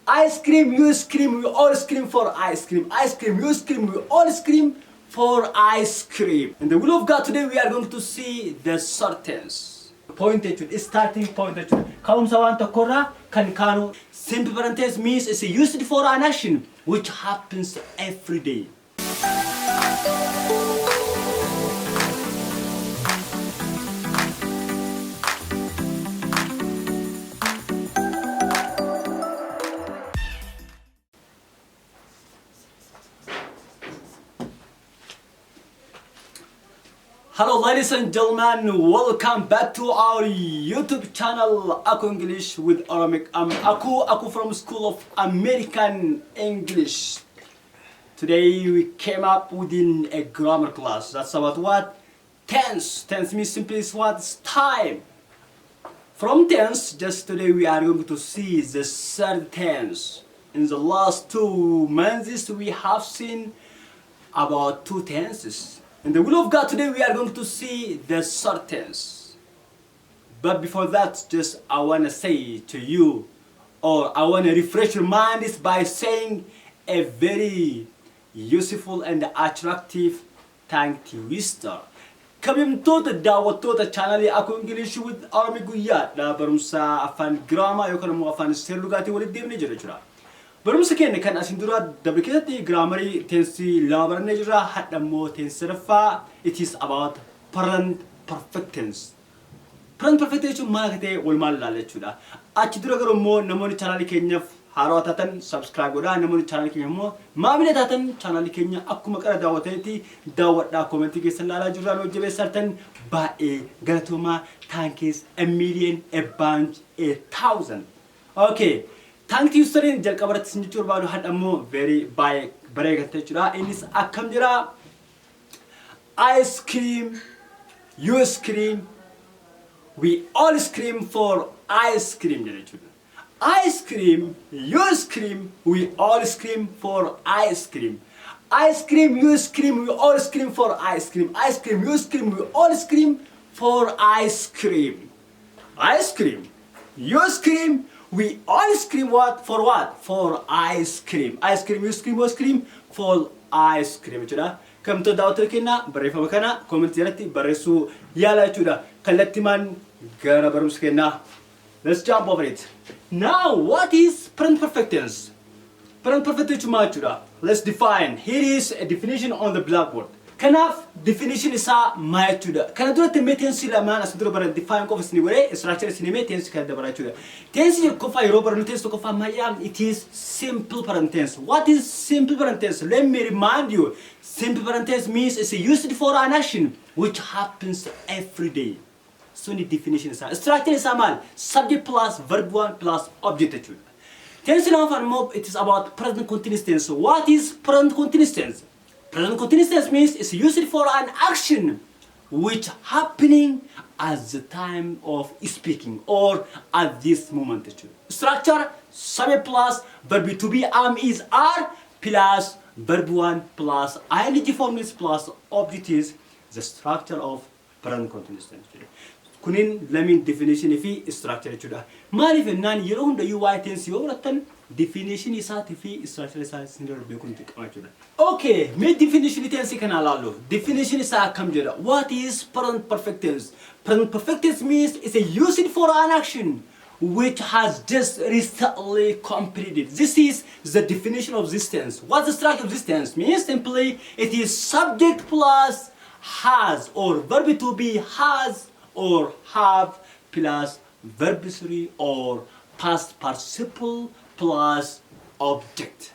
Ice cream, you scream, we all scream for ice cream. Ice cream, you scream, we all scream for ice cream. In the will of God today we are going to see the short tense. Pointed is starting pointed. Kaumsa wan tokkorra kan kanu. Simple present tense means it's used for an action which happens every day. Hello ladies and gentlemen, welcome back to our YouTube channel AKU English with Oromic. I'm Aku from School of American English. Today we came up within a grammar class. That's about what? Tense. Tense means simply is what? It's time. From tense, just today we are going to see the third tense. In the last 2 months we have seen about 2 tenses. In the will of God today we are going to see the short tense. But before that, just I want to say to you, or I want to refresh your mind is by saying a very useful and attractive tongue twister. Kabimtoota daawwattoota channel AKU English with Oromic guyyaadha barumsa afaan grammar yookaan immoo afaan seer lugaatii walitti deemnee jira. Barumsa keenya kan asin dura dabre keessatti grammar tense lama barannee jirra. Hadda immoo tense sadaffaa. It is about present perfect tense. Present perfect tense maal akka ta'e walumaa ilaalla jechuudha. Achi dura garuu immoo namoonni channel keenyaaf haaraa taatan subscribe godhaa. Namoonni channel keenya immoo maamila taatan channel keenya akkuma qara daawwatanitti daawwadhaa comment keessan ilaalaa jirraan hojjebeessartan baay'ee galatoomaa. Thank you a million, a bunch, 1,000. Okay. Thank you so much. Jalqabarratti sin jechuu barbaadu hadda immoo very bareegattee jechuudha. Innis akkam jira. I scream, you scream, we all scream for ice cream jechuudha. I scream, you scream, we all scream for ice cream. I scream, you scream, we all scream for ice cream. I scream, you scream, we all scream for ice cream. Ice cream, you scream, we all scream what? For what? For ice cream. Ice cream, you scream, we scream for ice cream. Come to daawwattoota keenya barreeffama kana comment jalatti barreessuu yaala jechuudha. Kallattimaan gara barumsa keenyaa. Let's jump over it. Now, what is present perfect tense? Present perfect tense maal jechuudha? Let's define. Here is a definition on the blackboard. Kanaaf definition isaa maal jechuudha? Kana duratti mee tense lamaan as dura baran define qofa isin godhee structure isin mee tense kana dabara jechuudha. Tense qofa yeroo barannu tense qofa maal it is simple present tense. What is simple present tense? Let me remind you. Simple present tense means it's used for an action which happens every day. So the definition is structure is maal? Subject plus verb 1 plus object jechuudha. Tense lamaan more it is about present continuous tense. What is present continuous tense? Present continuous tense means it's used for an action which happening at the time of speaking or at this moment. Structure subject plus verb to be is are plus verb 1 plus ing form is plus object is the structure of present continuous tense. Kunin lamin definition fi structure jechuudha. Maaliif ennaan yeroo hunda yoo waa'ee tense yoo barattan definition isaatii fi structure isaa isin dura beekuun dirqama jechuudha. Okay, mee definition tense kana ilaallu. Definition isaa akkam jedha? What is present perfect tense? Present perfect tense means it's a used for an action which has just recently completed. This is the definition of this tense. What's the structure of this tense? Means simply it is subject plus has or verb to be has or have plus verb 3 or past participle plus object.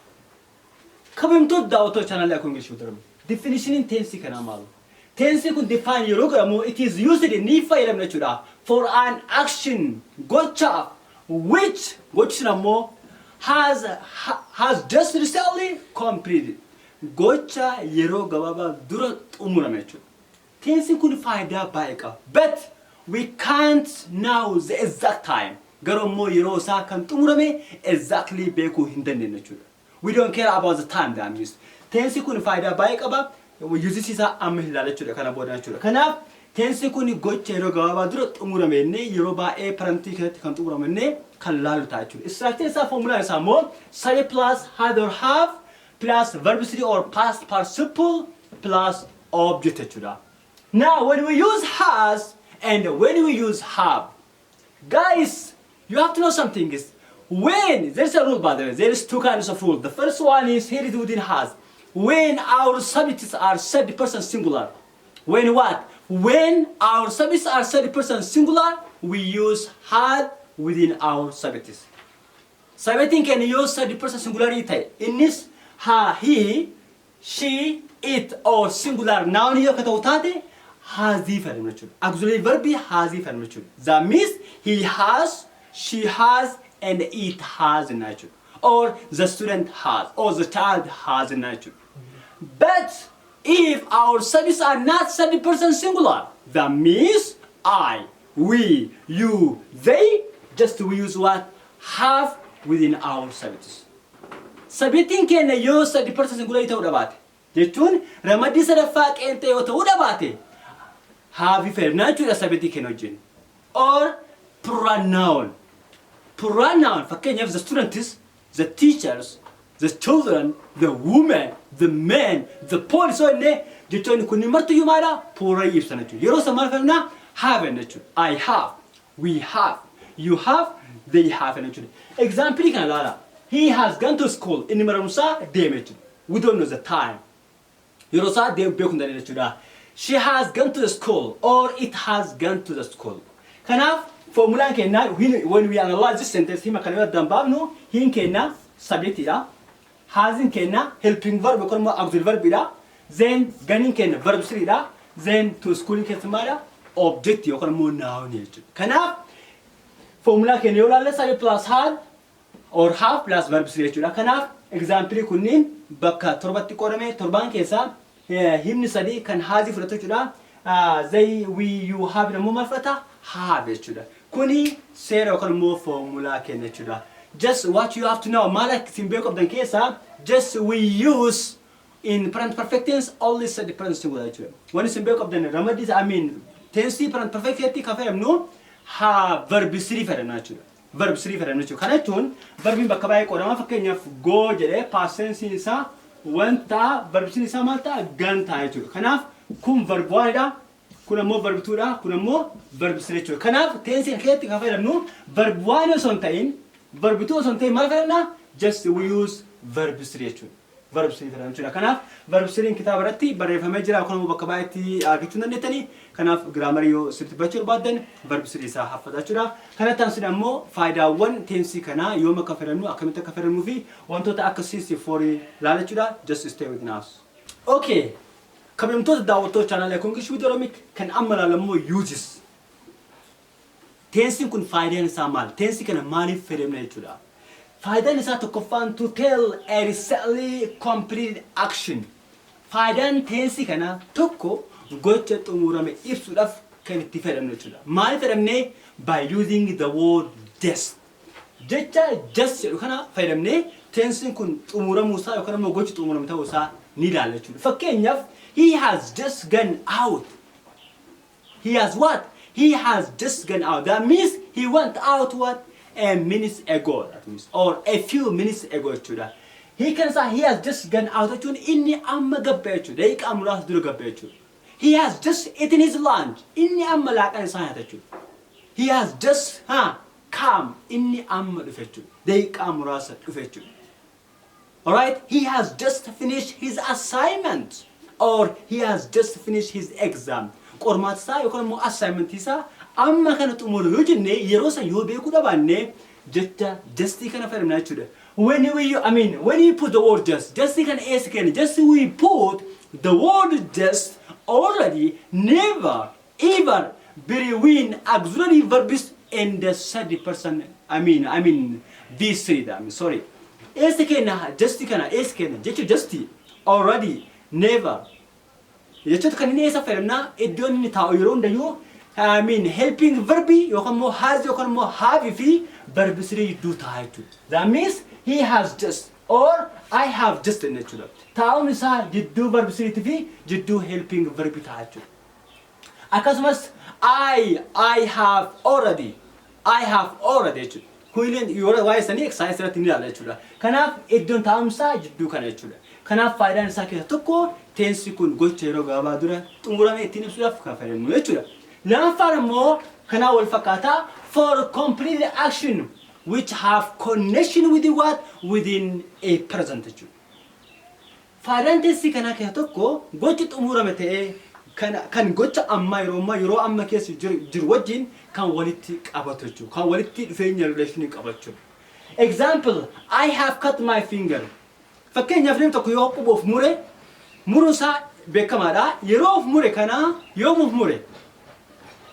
Kabimtoota daawwattoota channel AKU English with Oromic. Definition in tense kana maalu? Tense kun define yeroo godhamu it is used ni fayyadamna jechuudha for an action gocha which ammoo has just recently completed. Gocha yeroo gabaabaa dura xumurame jechuudha. Tense kun faayidaa baay'ee qaba. But we can't know the exact time. Garuu immoo yeroo isaa kan xumurame exactly beekuu hin dandeenye jechuudha. We don't care about the time that is. Tense kun faayidaa baay'ee qaba. Usisiisa amma ilaala jechuudha kana booda jechuudha. Kanaaf tensi kuni gocha yeroo gabaabaa dura xumuramenne yeroo baay'ee parentii keessatti kan xumuramenne kan laalu ta'a jechuudha. Structure isaa formula isaa immoo subject plus had or have plus verb 3 or past participle plus object jechuudha. Now when we use has and when we use have, guys, you have to know something is when there's a rule, by the way, there is two kinds of rule. The first one is here is within has. When our subjects are third person singular. When what? When our subjects are third person singular, we use had within our subjects. Subject can use third person singularity. In this, ha, he, she, it, or singular noun here katautate has the auxiliary verb has the that means he has, she has, and it has a nature, or the student has, or the child has a nature. But if our subjects are not third person singular, that means I, we, you, they, just we use what? Have within our subjects. Subjecting can use third person singular ta'uu dhabaate. Jechuun ramadii sadaffaa qeenxee yoo ta'uu dhabaate have fayyadamna jechuudha subjecting kan hojjennu. Or plural noun. Plural noun fakkeenyaaf the students, the teachers, the children, the women, the men, the police. So ne jechuun kun martu yumaadha plural ibsan jechuudha. Yeroo sama fayyadamna have jechuudha. I have, we have, you have, they have jechuudha. Example kan ilaala. He has gone to school. Inni maramsa deeme jechuudha. We don't know the time. Yeroo isaa deemu beekuu hin dandeenye jechuudha. She has gone to the school or it has gone to the school. Kanaaf formulaan keenya when we analyze this sentence hima kana yoo dambaabnu hin keenya subjectidha. Hasin keenya helping verb yookaan immoo auxiliary verbidha. Then ganin keenya verb 3dha. Then to school keessa object yookaan immoo noun jechuudha. Kanaaf formula keenya yoo ilaalle subject plus had or have plus verb 3 jechuudha. Kanaaf example kunniin bakka torbatti qoodame torban keessa himni sadii kan hazi fudhatu jechuudha. They, we, you have namoo marfata have jechuudha. Kuni seera yookaan immoo formula keenya jechuudha. Just what you have to know, maala isin beeku qabdan keessa just we use in present perfect tense only said the present singular jechuudha. Waan isin beeku qabdan ramadii I mean tense present perfect tense ka fayyadamnu ha verb 3 fayyadamna jechuudha. Verb 3 fayyadamna jechuudha. Kana jechuun verbiin bakka baay'ee qoodama fakkeenyaaf go jedhee past tense isaa wanta verb 3 isaa maal ta'a ganta jechuudha. Kanaaf kun verb 1dha. Kun ammoo verb 2dha. Kun ammoo verb 3 jechuudha. Kanaaf tense keessatti ka fayyadamnu verb 1 osoo hin ta'in verb 2 osoo hin ta'in maal fayyadamna? Just we use verb 3 jechuudha. Verb 3 fayyadamna jechuudha. Kanaaf verb 3 kitaaba irratti barreeffamee jira. Kun ammoo bakka baay'eetti argachuu dandeettanii. Kanaaf grammar yoo sirriitti bachuu barbaadan verb 3 isaa haffataa jechuudha. Kanatti aansuun ammoo faayidaawwan tense kanaa yoom akka fayyadamnu akkamitti akka fayyadamnuu fi wantoota akka CC4 ilaala jechuudha. Just stay with us. Okay. Kabajamtoota daawwattoota channel AKU ENGLISH WITH OROMIC kan amma ilaalammoo uses. Tense kun faayidaan isaa maal? Tense kana maaliif fayyadamna jechuudha? Faayidaan isaa tokkoffaan to tell a recently completed action. Faayidaan tense kana tokko gocha xumurame ibsuudhaaf kan itti fayyadamnu jechuudha. Maaliif fayyadamne? By using the word just. Jecha just jedhu kana fayyadamne tense kun xumuramuu isaa yookaan immoo gochi xumurame ta'uu isaa ni ilaalla jechuudha. Fakkeenyaaf he has just gone out. He has what? He has just gone out. That means he went out what? A minute ago. That means, or a few minutes ago. He can say he has just gone out. Inni amma gabbe jechuudha. Daqiiqa muraasa dura gabbe jechuudha. He has just eaten his lunch. Inni amma laaqana isaa nyaata jechuudha. He has just come. Inni amma dhufe jechuudha. Daqiiqa muraasa dhufe jechuudha. Alright? He has just finished his assignment. Or he has just finished his exam. Qormaata isaa yookaan immoo assignment isaa amma kana xumuru yoo jenne yeroo san yoo beekuu dhabanne jecha just kana fayyadamna jechuudha. When we put the word just kana eessa kenna? Just we put the word just already never ever between auxiliary verbs in the third person. These three. Sorry. Eessa kenna? Just kana eessa kenna? Jecha just already never. Jechoota kan inni eessa fayyadamna iddoon inni taa'u yeroo hundayyuu helping verbi yookaan immoo has yookaan immoo have fi verb 3 do ta'a jechuudha. That means he has just or I have just jechuudha. Taa'uun isaa jidduu verb 3 fi jidduu helping verbi ta'a jechuudha. Akkasumas I have already jechuudha. Kuileen yeroo waa'ee sanii exercise irratti ni ilaalla jechuudha. Kanaaf iddoon taa'umsaa jidduu kana jechuudha. Kanaaf faayidaan isaa keessaa tokko tensi kun gocha yeroo gabaabaa dura xumurame ittiin ibsuudhaaf kan fayyadamnu jechuudha. Lammaffaan immoo kanaa wal fakkaataa for complete action which have connection with what within a present jechuudha. Faayidaan tensi kanaa keessaa tokko gochi xumurame ta'ee kan gocha amma yeroo amma keessa jiru wajjin kan walitti qabatu jechuudha. Kan walitti dhufeenya relation qabatu. Example, I have cut my finger. Fakkeenyaaf namni tokko yoo quba of mure muruusaa beekamaadha. Yeroo of mure kana yoo of mure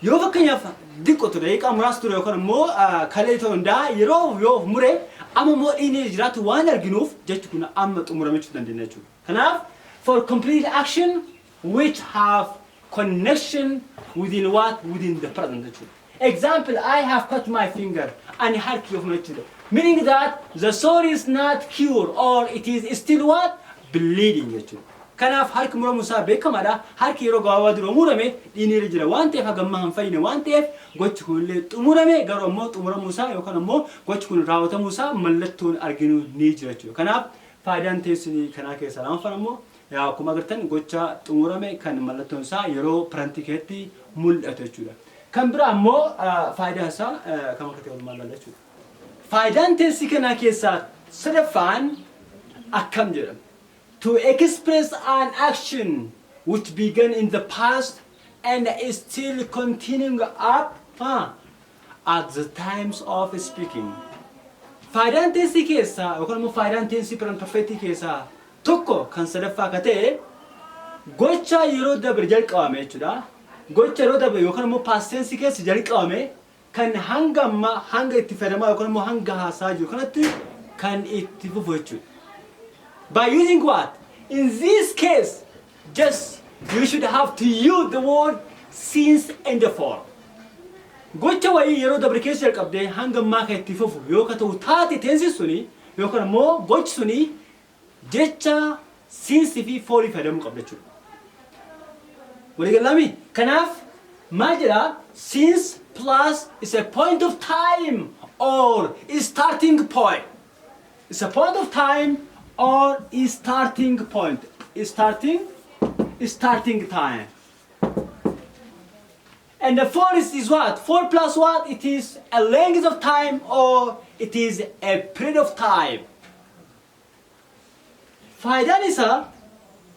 yoo fakkeenyaaf diqqoo ture daqiiqaa muraasa ture yookaan immoo kalee ta'uu danda'a yoo of mure amma immoo dhiinee jiraatu waan arginuuf jechi kun amma xumuramuu dandeenya jechuudha. Kanaaf for complete action which have connection within what within the present jechuudha. Example, I have cut my finger and harki of jechuudha. Meaning that the sore is not cured or it is still what bleeding jechuudha. Kanaaf harki muramuusaa beekamaadha. Harki yeroo gabaabaa dura murame dhiinee jira waan ta'eef hagamma hin fayyine waan ta'eef gochi kunillee xumurame garuu immoo xumuramuusaa yookaan immoo gochi kun raawwatamuusaa mallattoon arginu ni jira jechuudha. Kanaaf faayidaan teessii kanaa keessaa lammaffaan immoo yaa akkuma agartan gocha xumurame kan mallattoon isaa yeroo piraantikeetti mul'atu jechuudha. Kan biraa immoo faayidaan isaa kan akka ta'e walumaa gala jechuudha. Faayidaan teessii kanaa keessaa sadaffaan akkam jedhama. To express an action which began in the past and is still continuing up at the times of speaking. Faayidaan teessii keessaa yookaan immoo faayidaan teessii perfectii keessaa tokko kan sadaffaa akka ta'e gocha yeroo dabre jalqabame jechuudha. Gocha yeroo dabre yookaan immoo past tense keessa jalqabame kan hanga itti fayyadamaa yookaan immoo hanga haasaa jiru kanatti kan itti fufu jechuudha. By using what? In this case, just you should have to use the word since and for. Gocha wayii yeroo dabre keessa jalqabdee hanga ammaa kan itti fufu yoo ka ta'u taate tensi suni yookaan immoo gochi suni jecha since fi for fayyadamuu qabda jechuudha. Waliigalami kanaaf maal jedha since plus is a point of time or is starting point. It's a point of time or is starting point. Is starting time. And the for is what? 4 plus what? It is a length of time or it is a period of time. Faayidaan isaa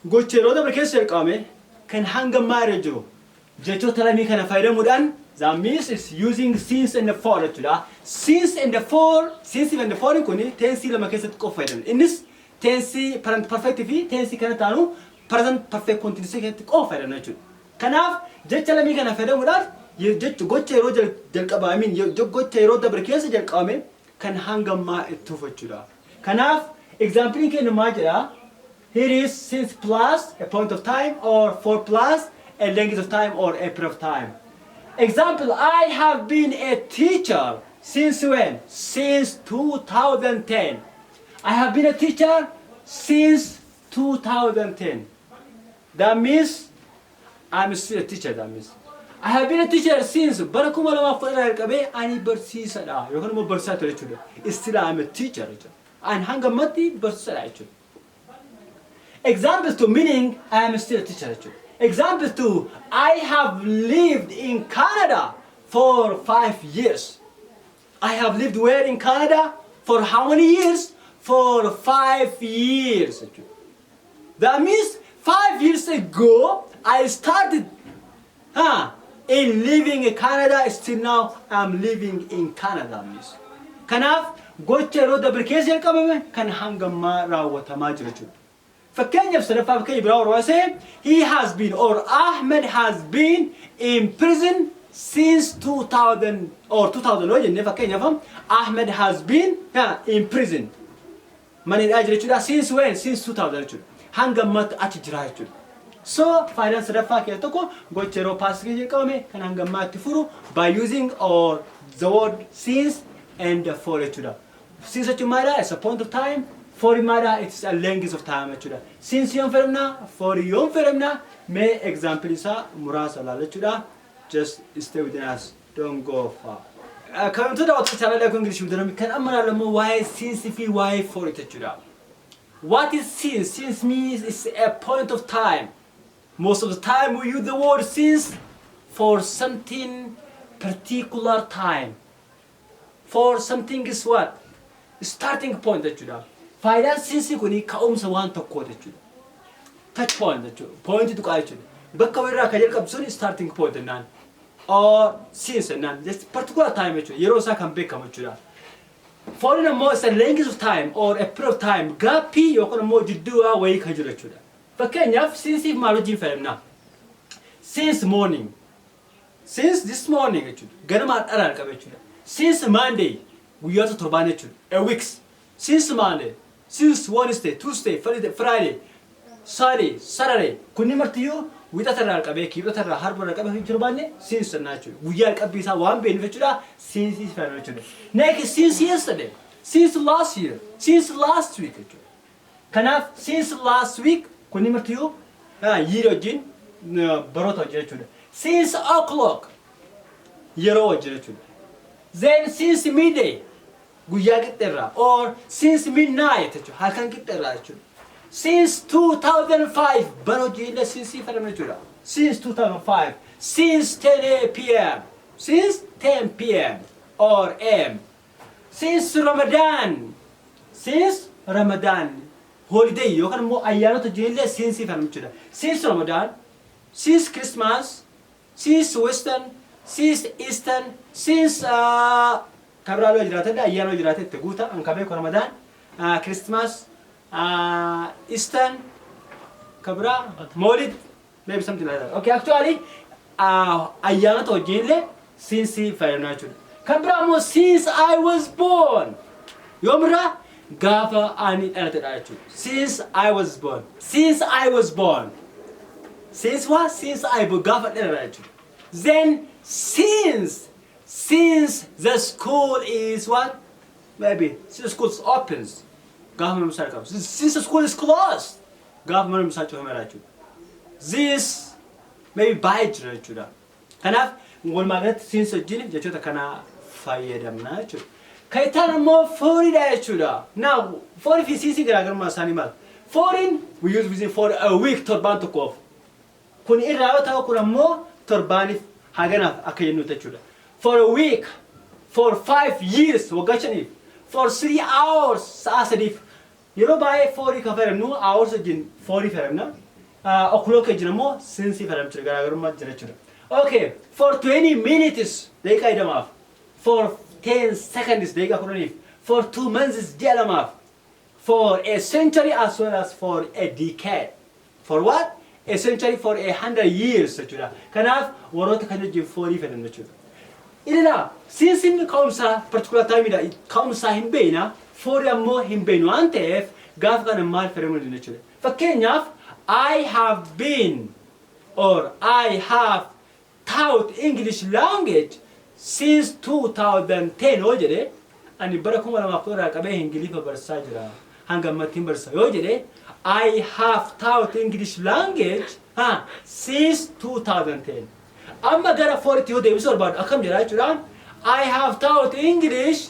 gocha yeroo dabre keessa jalqabame kan hanga ammaa irra jiru jechoota lamii kana fayyadamuudhaan that means it's using since and for jechuudha. Since and for kun tensii lama keessatti qofa fayyadamna. Innis tensii present perfect fi tensii kana taanu present perfect continuous keessatti qofa fayyadamna jechuudha. Kanaaf jecha lamii kana fayyadamuudhaan jecha gocha yeroo jalqabame gocha yeroo dabre keessa jalqabame kan hanga ammaa itti fufu jechuudha. Kanaaf example keenya maal jedha? Here is since plus a point of time or for plus a length of time or a period of time. Example, I have been a teacher since when? Since 2010. I have been a teacher since 2010. That means I'm still a teacher. That means I have been a teacher since bara 2010 qabe ani barsiisadha yookaan immoo barsiisaa ture jechuudha. Still I'm a teacher jechuudha. An hanga ammatti barsiisaadha jechuudha. Example 2 meaning I am still a teacher jechuudha. Example 2, I have lived in Canada for 5 years. I have lived where in Canada? For how many years? For 5 years. That means 5 years ago, I started in living in Canada. Still now, I'm living in Canada. Kanaaf, gocha yeroo dabre keessa jalqabame kan hanga ammaa raawwatamaa jira jechuudha. Fakkeenyaaf sadaffaa fakkeenya biraa warra say he has been or Ahmed has been in prison since 2000 or 2000 loo jenne fakkeenyaaf Ahmed has been in prison. Manidhaa jira jechuudha. Since when? Since 2000 jechuudha. Hanga ammaatti achi jira jechuudha. So faayidaan sadaffaa keessaa tokko gocha yeroo past keessa jalqabame kan hanga ammaatti furu by using or the word since and for jechuudha. Since jechuun maalidha? It's a point of time. For matter, it's a length of time. Since young fermna, for young fermna, may example is a murasa la lechuda. Just stay within us. Don't go far. Come to the auto channel English with OROMIC. Can amana why since if why for it lechuda. What is since? Since means it's a point of time. Most of the time we use the word since for something particular time. For something is what? Starting point lechuda. Faayidaan sinsi kuni ka'umsa waan tokkoo jechuudha. Touch point jechuudha. Point tuqaa jechuudha. Bakka irraa kan jalqabu sun starting point jennaan. Or since jennaan. Just particular time jechuudha. Yeroo isaa kan beekamu jechuudha. Foreign ammoo is a length of time or a period of time. Gaappii yookaan ammoo jidduuwaa wayii kan jiru jechuudha. Fakkeenyaaf sinsiif maal wajjin fayyadamna? Since morning. Since this morning jechuudha. Ganamaan dharaan qaba jechuudha. Since Monday guyyoota torbaan jechuudha. A weeks. Since Monday. Since Wednesday, Tuesday, Friday, Saturday, Saturday. Kunni martiyyuu wixata irraa qabee kiibota irraa harba irraa qabee jiru baanne since jennaa jechuudha. Guyyaa qabbii isaa waan beeknu jechuudha. Since fayyadamu jechuudha. Next, since yesterday, since last year, since last week jechuudha. Kanaaf since last week kunni martiyyuu year wajjin baroota wajjin jechuudha. Since o'clock yeroo wajjin jechuudha. Then since midday guyyaa qixxeerraa or since midnight jechuudha. Halkan qixxeerraa jechuudha. Since 2005 bara hojiilee since fayyadamu jechuudha. Since 2005. Since 10 p.m. Since 10 p.m. or a.m. Since Ramadan. Since Ramadan. Holiday yookaan immoo ayyaanota hojiilee since fayyadamu jechuudha. Since Ramadan. Since Christmas. Since Western. Since Eastern. Since kabiraa loo jiraate ayyaana loo jiraate itti guuta ankabe ko Ramadan, Christmas, Eastern, kabira, Maulid, maybe something like that. Okay, actually ayyaana to jille since fayyadamna jechuudha. Kabira mo since I was born. Yomra gaafa ani dhalatedha jechuudha. Since I was born. Since I was born. Since what? Since I was gaafa dhalatedha jechuudha. Then since the school is what? Maybe since the school opens. Government since the school is closed. Government this maybe by jechuudha. Kanaaf walumaa since wajjin jechoota kana fayyadamna jechuudha. Kaitaan ammoo foridha jechuudha. Now forii fi sinsi garaagarummaa isaanii maal? Foreign we use within for a week torbaan tokkoof. Kun irraa yoo ta'u kun ammoo torbaaniif haganaaf akka jennu jechuudha. For a week, for 5 years, wagachani, for 3 hours, saasadif. Yero bae 40 ka fayyadamnu hours jin 40 fayyadamna. O'clock jin mo since fayyadam jira garaagarummaa jira jechuudha. Okay, for 20 minutes daqiiqaa idamaaf. For 10 seconds daqiiqaa kudhaniif. For 2 months jedhamaaf. For a century as well as for a decade. For what? A century for 100 years jechuudha. Kanaaf waroota kana jin 40 fayyadamna jechuudha. Ilaa since in kaumsa particular time ida kaumsa himbeena for ammo himbeenu anteef gaaf kana maal fayyadamu jechuudha. Fakkeenyaaf I have been or I have taught English language since 2010 yoo jedhe ani bara 2010 qabee ingiliffa barsaa jira hanga ammattiin barsa yoo jedhe I have taught English language since 2010. Amma gara 40 yoo deebisu barbaadu akkam jedha jechuudha. I have taught English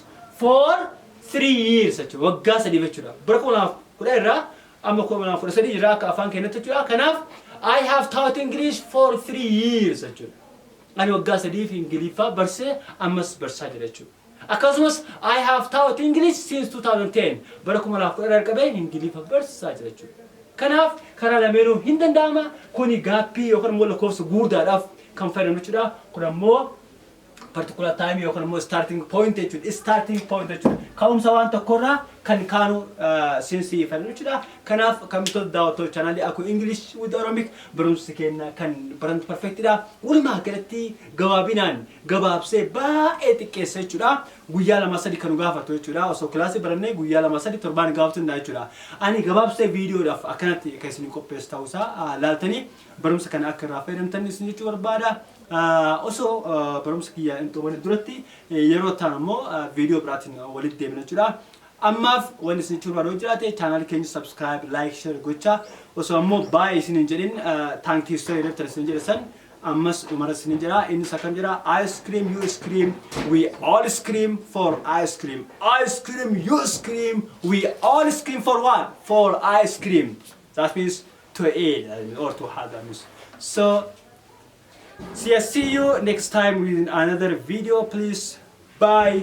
for 3 years jechuudha. Waggaa 3 jechuudha. Bara 2010 irraa amma 2013 irraa akka afaan keenyatti jechuudha. Kanaaf I have taught English for 3 years jechuudha. Ani waggaa 3 fi ingiliffaa barsee ammas barsaa jira jechuudha. Akkasumas I have taught English since 2010. Bara 2010 qabee ingiliffa barsaa jira jechuudha. Kanaaf karaa lameenuu hin danda'ama. Kuni gaappii yookaan immoo lakkoofsa guddaadhaaf kan fayyadamu jechuudha. Kun ammoo particular time yookaan immoo starting point jechuudha. Starting point jechuudha. Ka'umsa waan tokkorraa kan kaanu since fayyadamu jechuudha. Kanaaf kamtoota daawwattoota chaanaalii AKU English with OROMIC barumsi keenya kan barantu perfectidha. Walumaa galatti gabaabinaan gabaabsee baay'ee xiqqeessa jechuudha. Guyyaa 2-3 kan gaafatu jechuudha. Osoo kilaasii barannee guyyaa 2-3 torbaan gaafatu hin jechuudha. Ani gabaabsee viidiyoodhaaf akkanatti kan isin qopheessu ta'uusaa laaltanii barumsa kana akka irraa fayyadamtan isin jechuu barbaada. Osoo barumsa kiyya hin xumurre duratti yeroo ta'an ammoo viidiyoo biraatiin walitti deemna jechuudha. ammaaf wanni isin churbaan jiraate channel keenya subscribe like share gocha osoo ammoo baay'ee isin hin jedhin thank you so much isin jedhan ammas umara isin jira inni sakam jira ice cream you scream we all scream for ice cream you scream we all scream for what for ice cream that means to eat or to have that means so see you next time with another video please bye